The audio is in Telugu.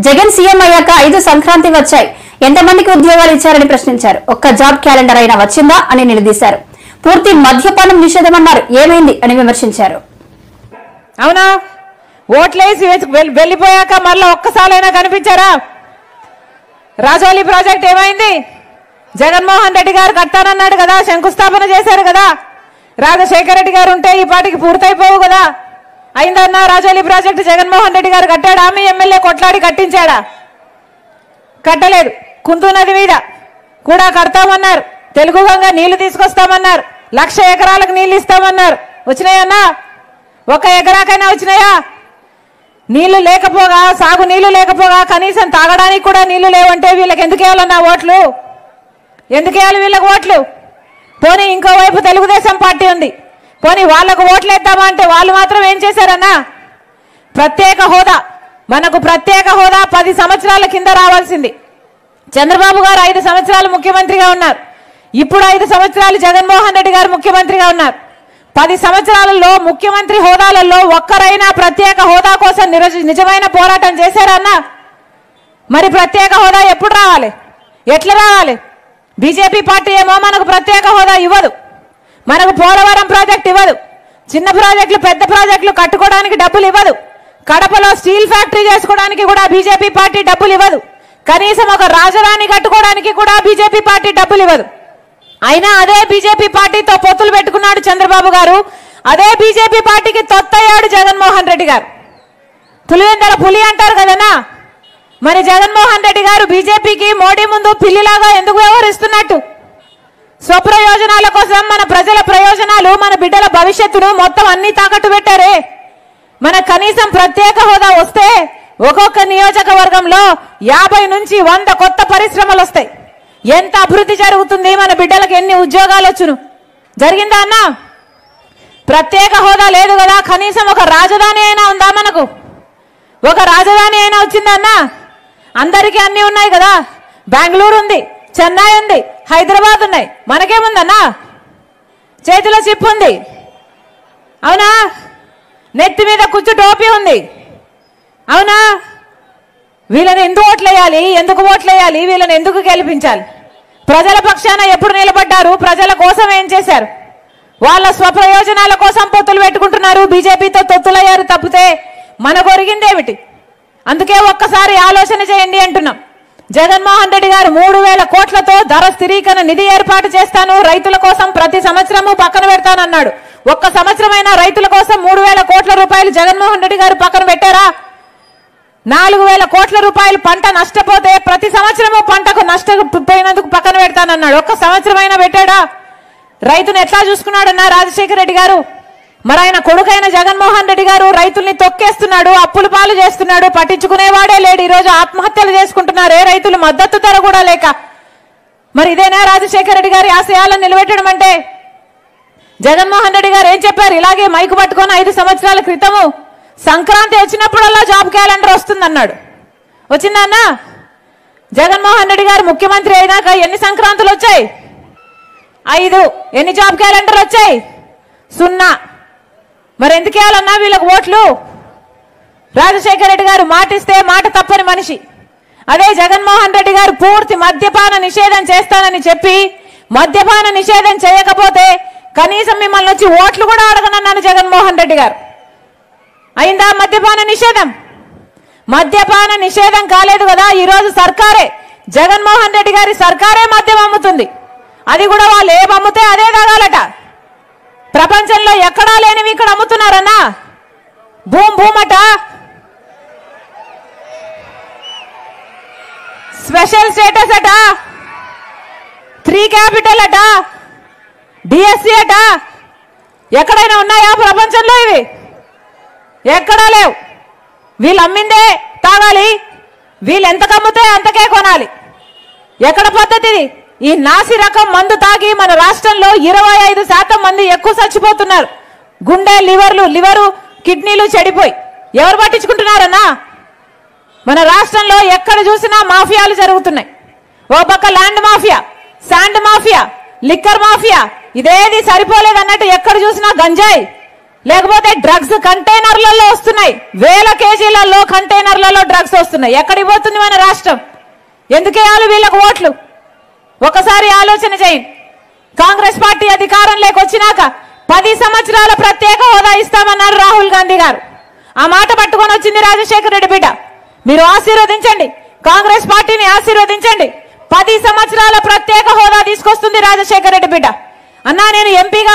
జగన్ సీఎం అయ్యాక 5 సంక్రాంతి వచ్చాయి. ఎంతమందికి ఉద్యోగాలు ఇచ్చారని ప్రశ్నించారు. ఒక్క జాబ్ క్యాలెండర్ అయినా వచ్చిందా అని నిలదీశారు. పూర్తి మద్యపానం నిషేధమన్నారు. ఏమైంది అని విమర్శించారు. అవునా, ఓట్లేసి వెళ్ళిపోయాక మళ్ళీ ఒక్కసారైనా కనిపించారా? రాజోలి ప్రాజెక్ట్ ఏమైంది? జగన్మోహన్ రెడ్డి గారు కట్టానన్నాడు కదా, శంకుస్థాపన చేశారు కదా. రాజశేఖర రెడ్డి గారు ఉంటే ఈ పాటికి పూర్తయిపోవు కదా. అయిందన్నా రాజోలి ప్రాజెక్టు జగన్మోహన్ రెడ్డి గారు కట్టాడా? మీ ఎమ్మెల్యే కొట్లాడి కట్టించాడా? కట్టలేదు. కుంతు నది మీద కూడా కడతామన్నారు. తెలుగు గంగ నీళ్లు తీసుకొస్తామన్నారు. 1,00,000 ఎకరాలకు నీళ్లు ఇస్తామన్నారు. వచ్చినాయన్నా? 1 ఎకరాకైనా వచ్చినాయా? నీళ్లు లేకపోగా, సాగు నీళ్లు లేకపోగా కనీసం తాగడానికి కూడా నీళ్లు లేవంటే వీళ్ళకి ఎందుకు వేయాలన్నా ఓట్లు? ఎందుకు వేయాలి వీళ్ళకి ఓట్లు? పోనీ ఇంకోవైపు తెలుగుదేశం పార్టీ ఉంది. పోనీ వాళ్లకు ఓట్లు వేద్దామా అంటే వాళ్ళు మాత్రం ఏం చేశారన్నా? ప్రత్యేక హోదా, మనకు ప్రత్యేక హోదా 10 సంవత్సరాల కింద రావాల్సింది. చంద్రబాబు గారు 5 సంవత్సరాలు ముఖ్యమంత్రిగా ఉన్నారు. ఇప్పుడు 5 సంవత్సరాలు జగన్మోహన్ రెడ్డి గారు ముఖ్యమంత్రిగా ఉన్నారు. 10 సంవత్సరాలలో ముఖ్యమంత్రి హోదాలలో ఒక్కరైనా ప్రత్యేక హోదా కోసం నిజమైన పోరాటం చేశారన్నా? మరి ప్రత్యేక హోదా ఎప్పుడు రావాలి? ఎట్లా రావాలి? బీజేపీ పార్టీ ఏమో మనకు ప్రత్యేక హోదా ఇవ్వదు, మనకు పోలవరం ప్రాజెక్ట్ ఇవ్వదు, చిన్న ప్రాజెక్టులు పెద్ద ప్రాజెక్టులు కట్టుకోవడానికి డబ్బులు ఇవ్వదు, కడపలో స్టీల్ ఫ్యాక్టరీ చేసుకోవడానికి కూడా బీజేపీ పార్టీ డబ్బులు ఇవ్వదు, కనీసం ఒక రాజధాని కట్టుకోవడానికి కూడా బీజేపీ పార్టీ డబ్బులు ఇవ్వదు. అయినా అదే బీజేపీ పార్టీతో పొత్తులు పెట్టుకున్నాడు చంద్రబాబు గారు. అదే బీజేపీ పార్టీకి తొత్తయ్యాడు జగన్మోహన్ రెడ్డి గారు. పులివెందల పులి అంటారు కదనా, మరి జగన్మోహన్ రెడ్డి గారు బీజేపీకి మోడీ ముందు పిల్లిలాగా ఎందుకు వ్యవహరిస్తున్నట్టు? స్వప్రయోజనాల కోసం మన ప్రజల ప్రయోజనాలు, మన బిడ్డల భవిష్యత్తును మొత్తం అన్ని తాకట్టు పెట్టారే. మన కనీసం ప్రత్యేక హోదా వస్తే ఒక్కొక్క నియోజకవర్గంలో 50 నుంచి 100 కొత్త పరిశ్రమలు వస్తాయి. ఎంత అభివృద్ధి జరుగుతుంది, మన బిడ్డలకు ఎన్ని ఉద్యోగాలు వచ్చును? జరిగిందా అన్నా? ప్రత్యేక హోదా లేదు కదా, కనీసం ఒక రాజధాని అయినా ఉందా? మనకు ఒక రాజధాని అయినా వచ్చిందా అన్నా? అందరికీ అన్ని ఉన్నాయి కదా. బెంగళూరు ఉంది, చెన్నై ఉంది, హైదరాబాద్ ఉన్నాయి. మనకేముందన్నా? చేతిలో చిప్ ఉంది, అవునా? నెత్తి మీద కుచ్చు టోపీ ఉంది, అవునా? వీళ్ళని ఎందుకు ఓట్లేయాలి? ఎందుకు ఓట్లేయాలి? వీళ్ళని ఎందుకు గెలిపించాలి? ప్రజల పక్షాన ఎప్పుడు నిలబడ్డారు? ప్రజల కోసం ఏం చేశారు? వాళ్ళ స్వప్రయోజనాల కోసం పొత్తులు పెట్టుకుంటున్నారు, బీజేపీతో తొత్తులయ్యారు తప్పితే మనకు ఒరిగిందేమిటి? అందుకే ఒక్కసారి ఆలోచన చేయండి అంటున్నాం. జగన్మోహన్ రెడ్డి గారు 3,000 కోట్లతో ధర స్థిరీకరణ నిధి ఏర్పాటు చేస్తాను, రైతుల కోసం ప్రతి సంవత్సరము పక్కన పెడతానన్నాడు. ఒక్క సంవత్సరమైనా రైతుల కోసం 3,000 కోట్ల రూపాయలు జగన్మోహన్ రెడ్డి గారు పక్కన పెట్టారా? 4,000 కోట్ల రూపాయలు పంట నష్టపోతే ప్రతి సంవత్సరము పంటకు నష్టపోయినందుకు పక్కన పెడతానన్నాడు. ఒక్క సంవత్సరమైనా పెట్టాడా? రైతును ఎట్లా చూసుకున్నాడన్నా రాజశేఖర రెడ్డి గారు? మరి ఆయన కొడుకైన జగన్మోహన్ రెడ్డి గారు రైతుల్ని తొక్కేస్తున్నాడు, అప్పుల పాలు చేస్తున్నాడు, పట్టించుకునేవాడే లేడు. ఈరోజు ఆత్మహత్యలు చేసుకుంటున్నారు రైతులు, మద్దతు ధర కూడా లేక. మరి ఇదేనా రాజశేఖర రెడ్డి గారి ఆశయాలను నిలబెట్టడం అంటే? జగన్మోహన్ రెడ్డి గారు ఏం చెప్పారు? ఇలాగే మైకు పట్టుకొని 5 సంవత్సరాల క్రితము సంక్రాంతి వచ్చినప్పుడల్లా జాబ్ క్యాలెండర్ వస్తుందన్నాడు. వచ్చిందన్నా? జగన్మోహన్ రెడ్డి గారు ముఖ్యమంత్రి అయినాక ఎన్ని సంక్రాంతులు వచ్చాయి? 5. ఎన్ని జాబ్ క్యాలెండర్ వచ్చాయి? 0. మరి ఎందుకు వేయాలన్నా వీళ్ళకి ఓట్లు? రాజశేఖర రెడ్డి గారు మాటిస్తే మాట తప్పని మనిషి. అదే జగన్మోహన్ రెడ్డి గారు పూర్తి మద్యపాన నిషేధం చేస్తానని చెప్పి మద్యపాన నిషేధం చేయకపోతే కనీసం మిమ్మల్ని వచ్చి ఓట్లు కూడా అడగనన్నాను జగన్మోహన్ రెడ్డి గారు. అయిందా మద్యపాన నిషేధం? మద్యపాన నిషేధం కాలేదు కదా. ఈరోజు సర్కారే, జగన్మోహన్ రెడ్డి గారి సర్కారే మద్యం అమ్ముతుంది. అది కూడా వాళ్ళు ఏం అమ్ముతే అదే తాగాలట. ప్రపంచంలో ఎక్కడా లేనివి ఇక్కడ అమ్ముతున్నారన్నా. భూమట, స్పెషల్ స్టేటస్ అట, 3 క్యాపిటల్ అట, డిఎస్సి అట. ఎక్కడైనా ఉన్నాయా ప్రపంచంలో ఇవి? ఎక్కడా లేవు. వీళ్ళు అమ్మిందే తాగాలి, వీళ్ళు ఎంతకు అమ్ముతే అంతకే కొనాలి. ఎక్కడ పద్ధతి? ఈ నాసి రకం మందు తాగి మన రాష్ట్రంలో 25% మంది ఎక్కువ చచ్చిపోతున్నారు. గుండె, లివరు, కిడ్నీలు చెడిపోయి. ఎవరు పట్టించుకుంటున్నారన్నా? మన రాష్ట్రంలో ఎక్కడ చూసినా మాఫియాలు జరుగుతున్నాయి. ఓ పక్క land mafia, sand mafia, liquor mafia. ఇదేది సరిపోలేదన్నట్టు ఎక్కడ చూసినా గంజాయి, లేకపోతే డ్రగ్స్ కంటైనర్లలో వస్తున్నాయి, వేల కేజీలలో కంటైనర్లలో డ్రగ్స్ వస్తున్నాయి. ఎక్కడికి పోతుంది మన రాష్ట్రం? ఎందుకేయాలి వీళ్ళకు ఓట్లు? ఒకసారి ఆలోచన చేయండి. కాంగ్రెస్ పార్టీ అధికారంలోకి వచ్చినాక 10 సంవత్సరాల ప్రత్యేక హోదా ఇస్తామన్నారు రాహుల్ గాంధీ గారు. ఆ మాట పట్టుకొని వచ్చింది రాజశేఖర రెడ్డి బిడ్డ. మీరు ఆశీర్వదించండి, కాంగ్రెస్ పార్టీని ఆశీర్వదించండి. 10 సంవత్సరాల ప్రత్యేక హోదా తీసుకొస్తుంది రాజశేఖర రెడ్డి బిడ్డ. అన్నా నేను ఎంపీగా